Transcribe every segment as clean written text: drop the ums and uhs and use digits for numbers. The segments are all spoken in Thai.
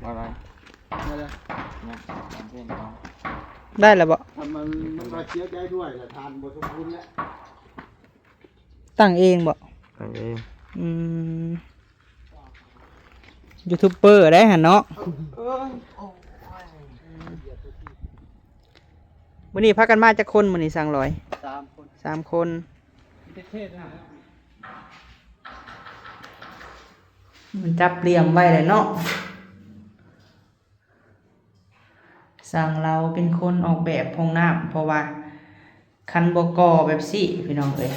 อะไรได้เลยได้แล้วบ่มันก็เชียร์ใจด้วยแต่ทานบทสมบูรณ์แล้วตั้งเองบ่ตั้งเองยูทูบเบอร์ได้หันเนาะมื้อนี้พากันมาจากคนมื้อนี้สั่งร้อย3 คนมันจับเหลี่ยมไว้เลยเนาะสั่งเราเป็นคนออกแบบห้องน้ำเพราะว่าคันบกแบบซี่พี่น้องเอ้ย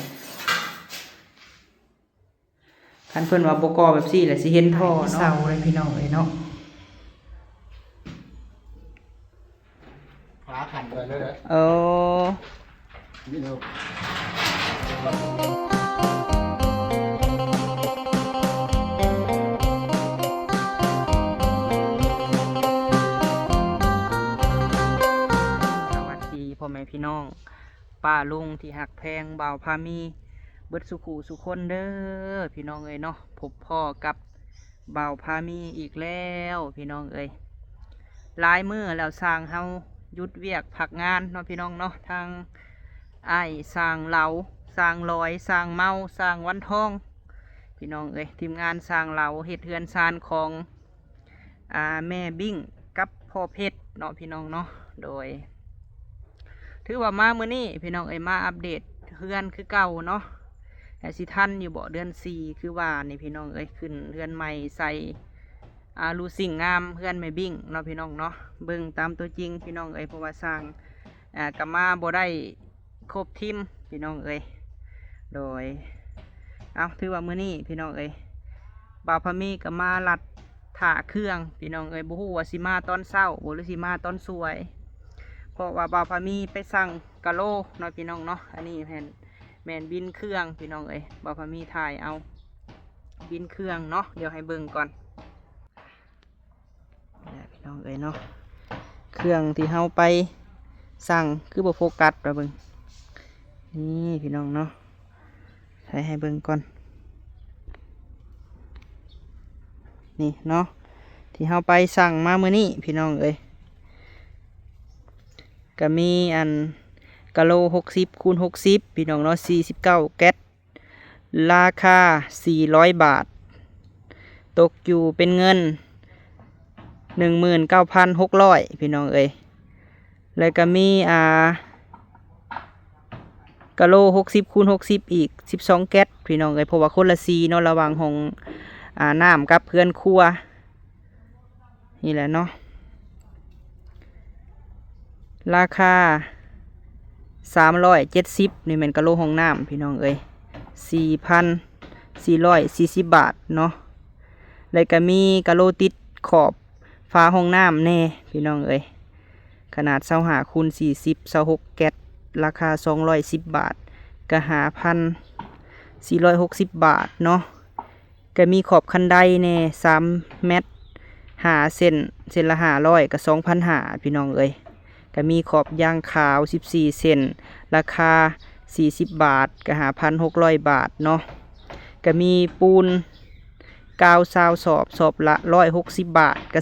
คันเพิ่นว่าบกแบบซี่แหละสิเห็นท่อเนาะเสาเลยพี่น้องเอ้ยเนาะขาขันเลยเลยนี่เนาะพ่อแม่พี่น้องป้าลุงที่หักแพงบ่าวพามีเบิดสุขูสุคนเด้อพี่น้องเอ้ยเนาะพบพ่อกับบ่าวพามีอีกแล้วพี่น้องเอ้ยหลายมื้อแล้วสร้างเฮาหยุดเวียกพักงานเนาะพี่น้องเนาะทางอ้ายสร้างเหลาสร้างลอยสร้างเมาสร้างวันทองพี่น้องเอ้ยทีมงานสร้างเหลาเฮ็ดเฮือนซานของแม่บิ้งกับพ่อเพชรเนาะพี่น้องเนาะโดยถือว่ามามื้อนี้พี่น้องเอ้ยมาอัปเดตเฮือนคือเก่าเนาะแต่สิทันอยู่บ่เดือน4คือว่านี่พี่น้องเอ้ยขึ้นเฮือนใหม่ใส่รูสิ่งงามเฮือนแม่บิ้งเนาะพี่น้องเนาะเบิ่งตามตัวจริงพี่น้องเอ้ยเพราะว่าสร้างก็มาบ่ได้ครบทีมพี่น้องเอ้ยโดยถือว่ามื้อนี้พี่น้องเอ้ยบ่าวพามีก็มาลัดถ่าเครื่องพี่น้องเอ้ยบ่ฮู้ว่าสิมาตอนเช้าบ่หรือสิมาตอนสวยเพราะว่าบ่าวพามีไปสั่งกะโลเนาะพี่น้องเนาะอันนี้แม่นบินเครื่องพี่น้องเอ้ยบ่าวพามีถ่ายเอาบินเครื่องเนาะเดี๋ยวให้เบิ่งก่อนพี่น้องเอ้ยเนาะเครื่องที่เฮาไปสั่งคือบ่โฟกัสเบิ่งนี่พี่น้องเนาะให้เบิ่งก่อนนี่เนาะที่เฮาไปสั่งมามื้อนี้พี่น้องเอ้ยก็มีอันกะโล60 x 60พี่น้องเนาะ49แก๊สราคา400 บาทตกอยู่เป็นเงิน 19,600 พี่น้องเอ้ยแล้วก็มีกะโล60 x 60อีก12แก๊สพี่น้องเอ้ยเพราะว่าคนละสีเนาะระหว่างของน้ำกับเพื่อนครัวนี่แหละเนาะราคา370นี่เป็นกะโลห้องน้ำพี่น้องเอ้ย 4,440 บาทเนาะแล้วก็มีกะโลติดขอบฝาห้องน้ำแน่พี่น้องเอ้ยขนาด25 x 40 26แก๊สราคา210 บาทก็5,460 บาทเนาะก็มีขอบคันไดแน่3 เมตร5 เซนละ500ก็ 2,500 พี่น้องเอ้ยก็มีขอบยางขาว14 เซนราคา40 บาทก็5,600 บาทเนาะก็มีปูนกาวซาวสอบละ160 บาทก็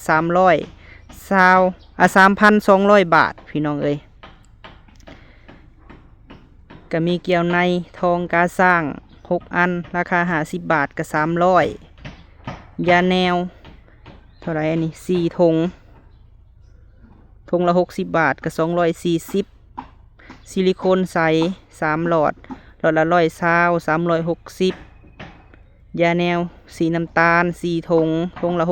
3,200 บาทพี่น้องเอ้ยก็มีเกลียวในทองกาสร้าง6 อันราคา50 บาทก็300ยาแนวเท่าไรอันนี้4 ถุงละ60 บาทก็240ซิลิโคนใส3 หลอดละ120 360ยาแนวสีน้ำตาล4 ถุงละ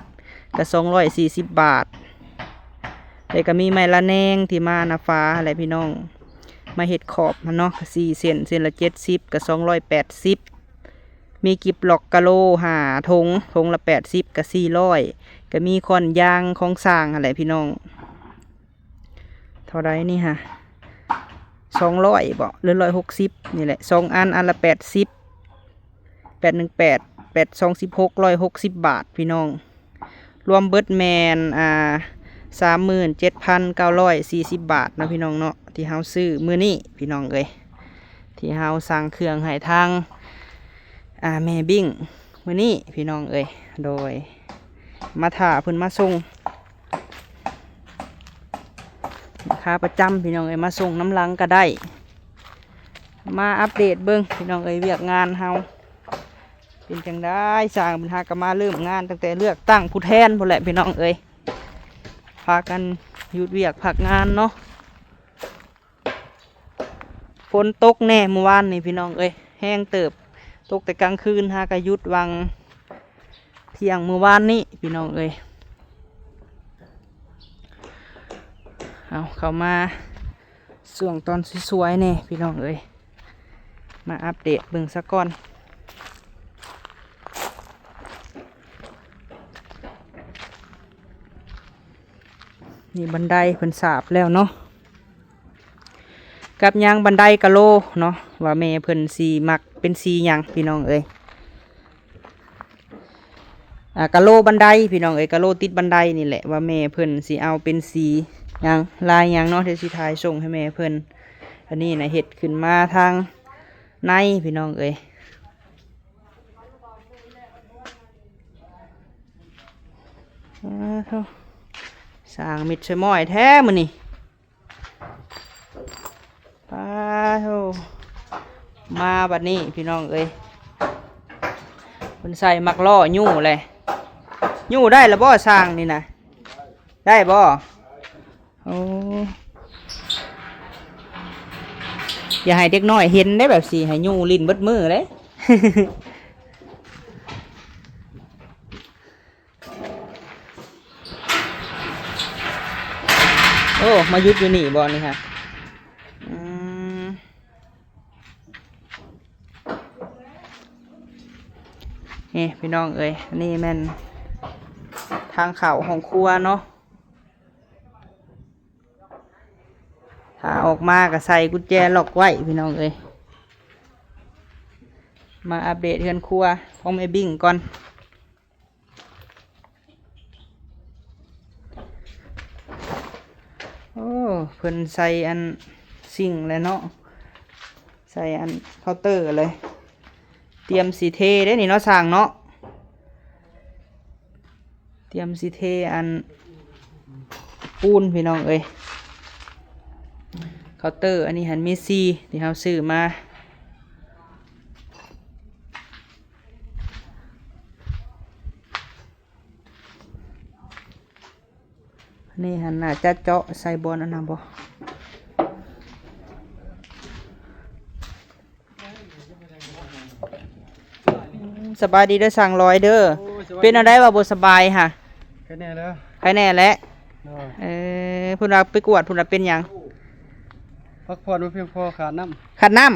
60ก็240 บาทแล้วก็มีไม้ละแนงที่มานาฟ้าอะไรพี่น้องมาเห็ดขอบมันเนาะ4 เซนละ70ก็280มีกิบหลอกกะโล5 ถุงละ80ก็400ก็มีคอนยางของสร้างอะไรพี่น้องเท่าไรนี่ฮะ200บ่หรือ160นี่แหละ2 อันละ80 818 826 160 บาทพี่น้องรวมเบิดแมน37,940 บาทนะพี่น้องเนาะที่เฮาซื้อมื้อนี้พี่น้องเอ้ยที่เฮาสั่งเครื่องให้ทางแม่บิ้งมื้อนี้พี่น้องเอ้ยโดยมาถ่าเพิ่นมาส่ง ค้าประจำพี่น้องเอ้ยมาส่งน้ำลังก็ได้มาอัปเดตเบิ้งพี่น้องเอ้ยเวียกงานเฮาเป็นจังได้สร้างปัญหาก็มาเริ่มงานตั้งแต่เลือกตั้งผู้แทนพุ่นแหละพี่น้องเอ้ยพากันหยุดเวียกพักงานเนาะฝนตกแน่เมื่อวานนี่พี่น้องเอ้ยแห้งเติบตกแต่กลางคืนหากหยุดวังเที่ยงเมื่อวานนี้พี่น้องเอ้ยเอาเข้ามาส่วงตอนสวยๆเนี่ยพี่น้องเอ้ยมาอัปเดตเบิ่งซะก่อนนี่บันไดเพิ่นสาบแล้วเนาะกับยางบันไดกะโลเนาะว่าแม่เพิ่นสีมักเป็นสีหยังพี่น้องเอ้ยกะโลบันไดพี่น้องเอ้ยกะโลติดบันไดนี่แหละว่าแม่เพิ่นสีเอาเป็นสีหยังลายหยังเนาะเดี๋ยวสิถ่ายส่งให้แม่เพิ่นอันนี้นะเห็ดขึ้นมาทางในพี่น้องเอ้ยสร้างมิดใส่หม้อยแท้มื้อนี่ป้าโธมาบัดนี้พี่น้องเอ้ยเพิ่นใส่มักล่อยู่เลยยู่ได้แล้วบ่สร้างนี่นะได้บ่โอ้อย่าให้เด็กน้อยเห็นได้แบบสิให้ยู่ลิ้นเบิดมือเลย โอ้มายุดอยู่นี่บ่นี่ค่ะนี่พี่น้องเอ้ยนี่แม่นทางเข้าของครัวเนาะถ้าออกมาก็ใส่กุญแจล็อกไว้พี่น้องเอ้ยมาอัปเดตเรือนครัวของแม่บิ่งก่อนโอ้เพิ่นใส่อันซิ่งเลยเนาะใส่อันเคาน์เตอร์เลยเตรียมสีเทได้นี่เนาะสั่งเนาะเตรียมสีเทอันปูนพี่น้องเอ้ยเคาน์เตอร์อันนี้หันมีซีที่เราซื้อมานี่หันน่าจะเจาะใส่บอลอันนั้นบ่สบายดีเด้อสั่งร้อยเด้อเป็นอะไรว่าบ่สบายค่ะแค่นี้แล้วใครแน่แหละพุ่นเราไปกวดพุ่นเราเป็นหยังพักผ่อนไม่เพียงพอขาดน้ำขาดน้ำ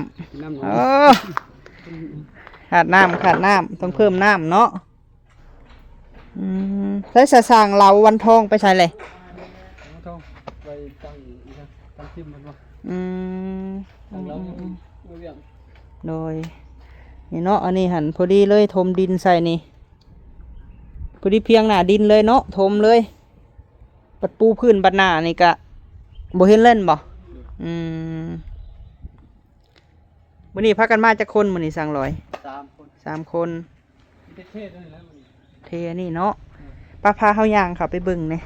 ขาดน้ำต้องเพิ่มน้ำเนาะใช้สั่งเราวันทองไปใช้เลยวันทองไปตั้งทิมมันวะโดยนี่เนาะอันนี้หันพอดีเลยถมดินใส่นี่พอดีเพียงหน้าดินเลยเนาะถมเลยปัดปูพื้นบัดหน้านี่กะบ่เห็นเล่นบ่มื้อนี้พักกันมาจากคนมื้อนี้สั่งร้อย3 คนเทนี่เนาะป้าพาเฮาย่างค่ะไปเบิ่งเนี่ย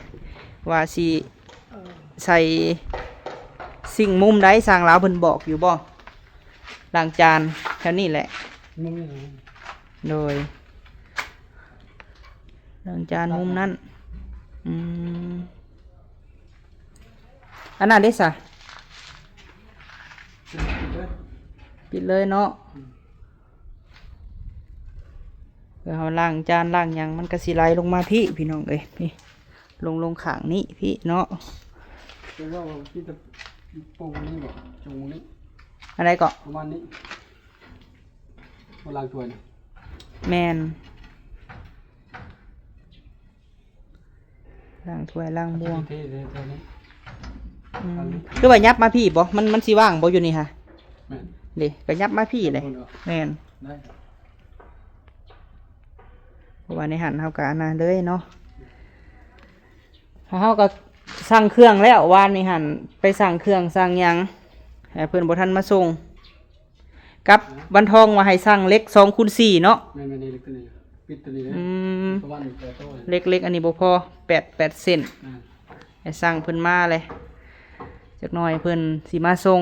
ว่าสิใส่สิ่งมุมใดสั่งลาวเพิ่นบอกอยู่บ่ล้างจานแถวนี้แหละโดยล้างจานมุมนั้นอันนั้นได้สะปิดเลยเนาะเดี๋ยวเราล้างจานล้างหยังมันก็สิไหลลงมาพี่น้องเอ้ยนี่ลงข้างนี้พี่เนาะจะว่าพี่จะปูนี่บอกจงนี้อะไรก็ประมาณนี้มาล้างถ้วยแมนล้างถ้วยล้างบวงคือว่ายับมาพี่บ่มันสิว่างบ่อยู่นี่ค่ะเด็กก็ยับมาพี่เลยแมนเพราะว่าในหันเฮากะอันนั้นเลยเนาะเฮาก็สั่งเครื่องแล้ววานในหันไปสั่งเครื่องสั่งหยังให้เพื่อนบ่ทันมาส่งกับบันทองว่าให้สั่งเล็ก2x4เนาะเล็กอันนี้บ่พอ8 เซนให้สั่งเพิ่นมาเลย จักหน่อยเพิ่นสิมาส่ง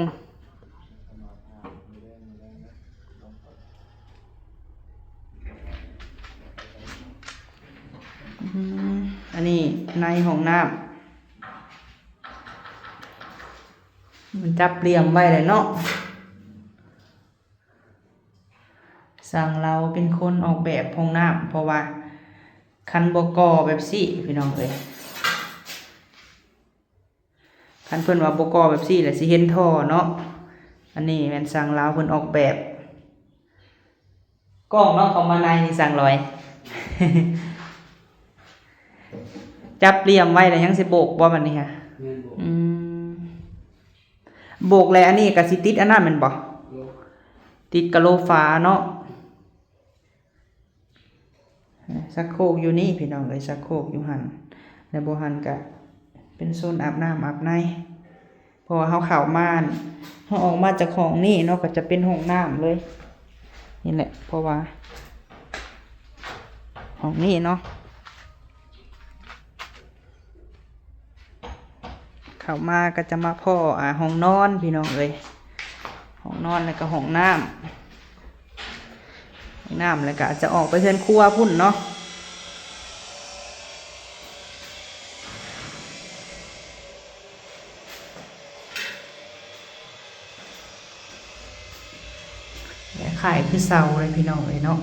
อันนี้ในห้องน้ำมันจับเรียงไว้เลยเนาะสั่งเราเป็นคนออกแบบห้องน้ำเพราะว่าคันบกแบบซี่พี่น้องเอ้ยคันเพิ่นว่าบกแบบซี่แหละสิเห็นท่อเนาะอันนี้แม่นสั่งเราเพิ่นออกแบบกล้องเนาะเข้ามาในนี่สั่งลอย จับเรียมไว้แล้วยังสิโบกบ่บัดนี้ค่ะอืมโบกแล้วอันนี้ก็สิติดอันนั้นแม่นบ่ติดกะโหลฟ้าเนาะชักโครกอยู่นี่พี่น้องเอ้ยชักโครกอยู่หั่นแล้วบ่หั่นก็เป็นโซนอาบน้ำอาบในเพราะว่าเฮาเข้ามาเฮาออกมาจากห้องนี้เนาะก็จะเป็นห้องน้ำเลยนี่แหละเพราะว่าห้องนี้เนาะเข้ามาก็จะมาพ่อห้องนอนพี่น้องเอ้ยห้องนอนแล้วก็ห้องน้ำแล้วก็จะออกไปเฮือนครัวพุ่นเนาะขายคือเสาเลยพี่น้องเลยเนาะ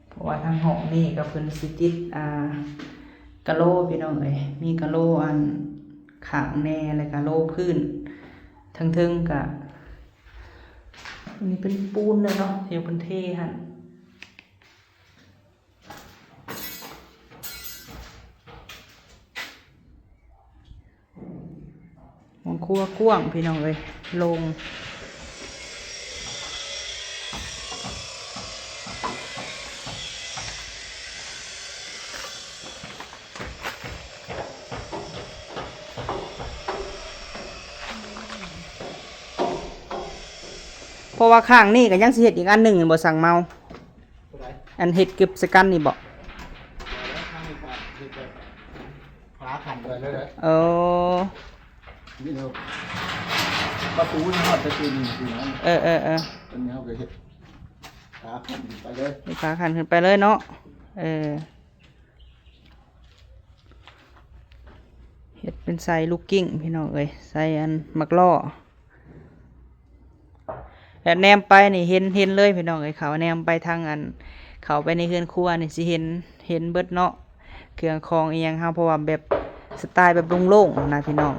เพราะว่าทางห้องนี่ก็เพิ่นสิติดกะโหลพี่น้องเลยมีกะโหลอันขางแน่แล้วกะโหลพื้นทั้งเทิงกะอันนี้เป็นปูนเลยเนาะเดี๋ยวเป็นเทหั่นห้องครัวกว้างพี่น้องเลยลงเพราะว่าข้างนี่ก็ยังสิเฮ็ดอีกอันหนึ่งบ่สั่งเมาอันเฮ็ดเก็บสกันนี่บ่ขาขันไปเลยเลยนี่เนาะประตูนี่ฮอดจะกินสินะตอนนี้เขาก็เฮ็ดขาขันไปเลยขาขันขึ้นไปเลยเนาะเฮ็ดเป็นไซลูกกิ้งพี่น้องเอ้ยไซอันมักล่อแล้วแนมไปนี่เห็นเลยพี่น้องเอ้ยเขาแนมไปทางอันเขาไปในเฮือนครัวนี่สิเห็นเบิดเนาะเครื่องคองอีหยังเฮาเพราะว่าแบบสไตล์แบบโล่งๆนะพี่น้อง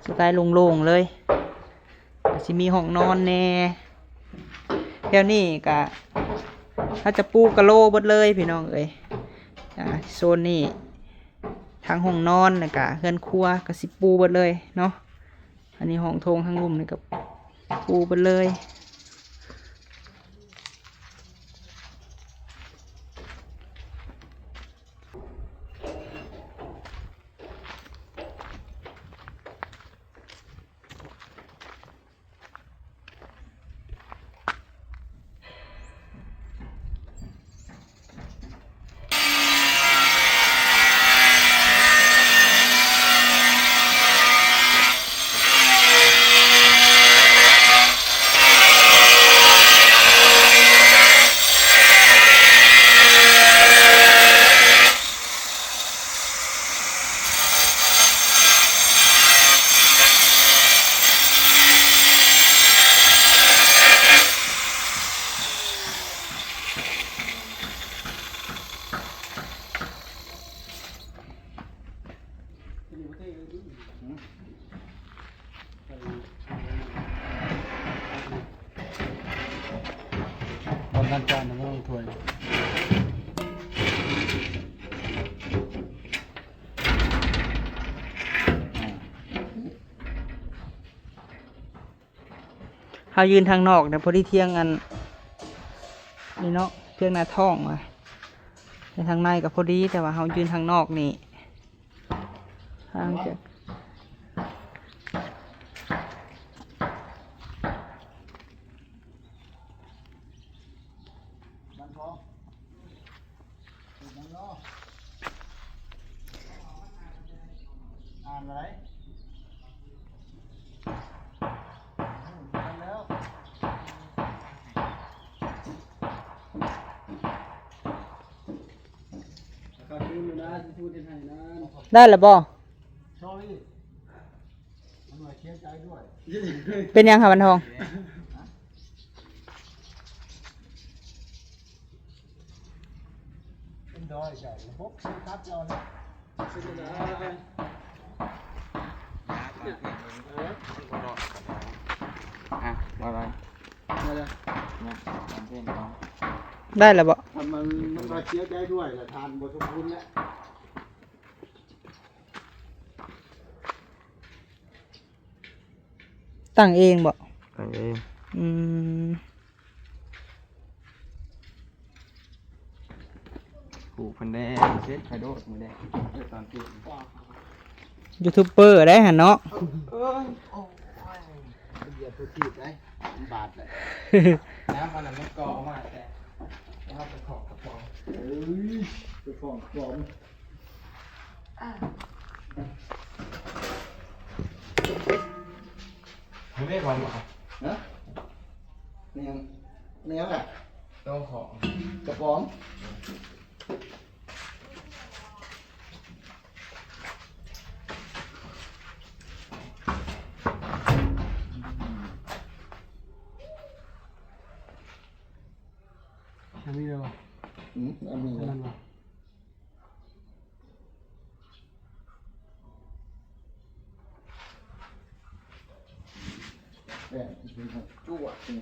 สไตล์โล่งๆเลยสิมีห้องนอนแน่แถวนี้ก็ถ้าจะปูกะโหลเบิดเลยพี่น้องเอ้ยโซนนี้ทางห้องนอนแล้วก็เฮือนครัวก็สิปูเบิดเลยเนาะอันนี้ห้องโถงทางลุ่มนี่ก็ปูเบิดเลยบนด้านจานมันต้องถ้วยเขายืนทางนอกเนี่ยพอดีเที่ยงอันนี่เนาะเที่ยงหน้าท้องว่ะในทางในก็พอดีแต่ว่าเขายืนทางนอกนี่ทางจะด้านท้อง ได้แล้วบ่ ช่วยมันหน่อยเชียร์ใจด้วย เป็นยังค่ะวันทอง เป็นดอยใหญ่พบครับเราเนี่ยมาอะไรมาเลยเนี่ยทำเพลงเขา ได้แล้วบ่ มันมาเชียร์ใจด้วยแต่ทานบทสมบูรณ์แล้ว ตั้งเองบ่ ตั้งเอง อืม ผูกพันแดงเช็ดไข่โดดมือแดงตอนที่ ยูทูบเบอร์ได้หั่นเนาะ เหยียบตัวทีบได้บาดเลยน้ำมันไม่ก่อมาแต่น้ำเป็นของกระป๋องเป็นของกระป๋องไม่ได้ความหรอนะเนี่ยแหละต้องของกระป๋องอันนี้เลยวะอันนี้เลยเนี่ยจุ๊บจริง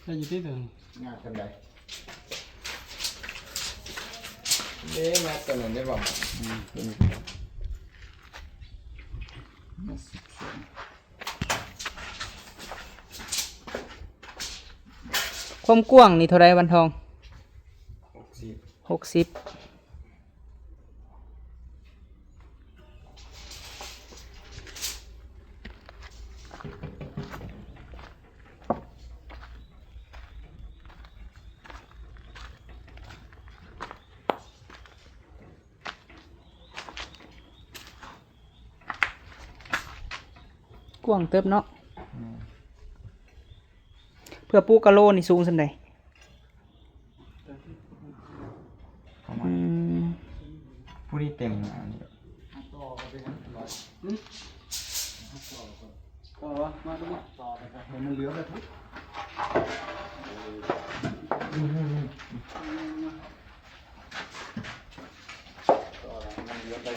จะอยู่ที่เดิมงานกันใดนี่มาตอนนั้นได้บอกความกว้างนี่เท่าไรวันทอง60กว้างเติบเนาะเพื่อปูกะโลนี่สูงสันใดผู้ที่เต็มอันนี้ต่อไปต่อมาตรงนี้ต่อไปครับมันเหลือไปทุกต่อมันเหลือไป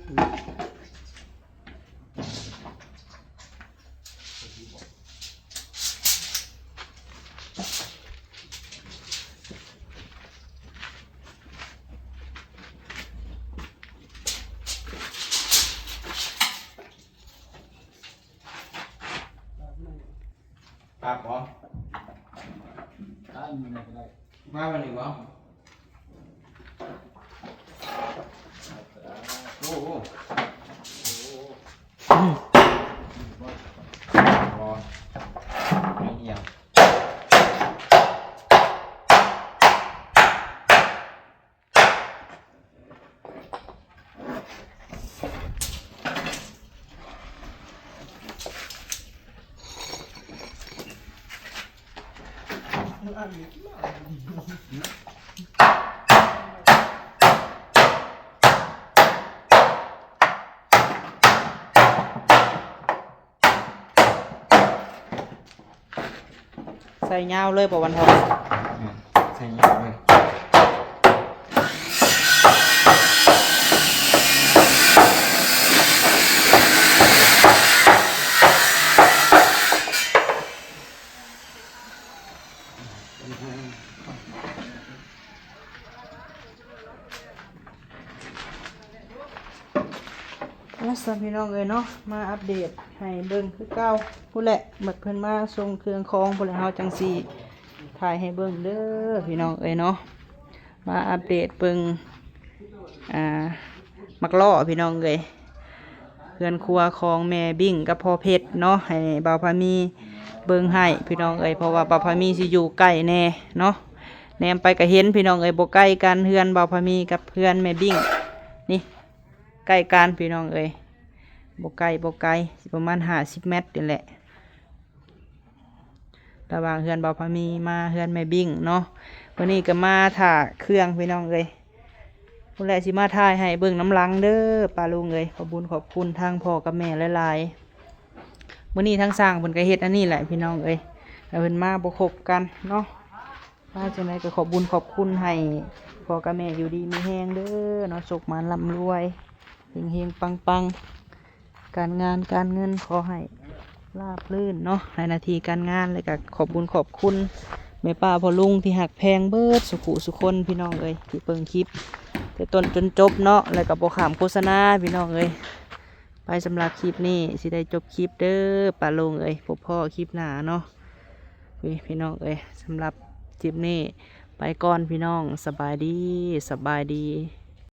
ปากบ่ ได้มีอะไรก็ได้ มาวันนี้บ่โอ้โหบ่ไม่เหี่ยว ใส่ยาวเลยบ่วันทอง ใส่เหี่ยวเลยมาสพี่น้องเลยเนาะมาอัปเดตให้เบิ่งคือเก่าผู้แหละหมดเพิ่นมาส่งเครื่องของผู้แหละเฮาจังสิถ่ายให้เบิ่งเด้อพี่น้องเอ้ยเนาะมาอัปเดตเบิ่งมักล้อพี่น้องเอ้ยเพื่อนครัวของแม่บิ่งกับพ่อเพชรเนาะให้บ่าวพามีเบิ่งให้พี่น้องเอ้ยเพราะว่าบ่าวพามีสิอยู่ใกล้แน่เนาะแนมไปก็เห็นพี่น้องเอ้ยบ่ใกล้กันเฮือนบ่าวพามีกับเพื่อนแม่บิ่งนี่ใกล้กันพี่น้องเอ้ยบ่ไกลสิประมาณ50 เมตรนี่แหละระหว่างเฮือนบ่าวพามีมาเฮือนแม่บิ่งเนาะวันนี้ก็มาถ่าเครื่องพี่น้องเอ้ยพุ่นแหละสิมาถ่ายให้เบิ่งน้ำหลังเด้อป้าลุงเอ้ยขอบคุญขอบคุณทางพ่อกับแม่หลายๆมื้อนี้ทางสร้างเพิ่นก็เฮ็ดอันนี้แหละพี่น้องเอ้ยแล้วเพิ่นมาบ่ครบกันเนาะว่าจังไดก็ขอบคุญขอบคุณให้พ่อกับแม่อยู่ดีมีแฮงเด้อเนาะสุขมันร่ำรวยเฮงๆปังๆการงานการเงินขอให้ราบรื่นเนาะในหน้าที่การงานเลยก็ขอบคุญขอบคุณแม่ป้าพ่อลุงที่หักแพงเบิดสุขุสุคนพี่น้องเอ้ยที่เปิงคลิปแต่ต้นจนจบเนาะแล้วก็บ่ขามโฆษณาพี่น้องเอ้ยไปสำหรับคลิปนี้สิได้จบคลิปเด้อป้าลุงเอ้ยพบพ่อคลิปหน้าเนาะพี่น้องเอ้ยสำหรับคลิปนี้ไปก่อนพี่น้องสบายดี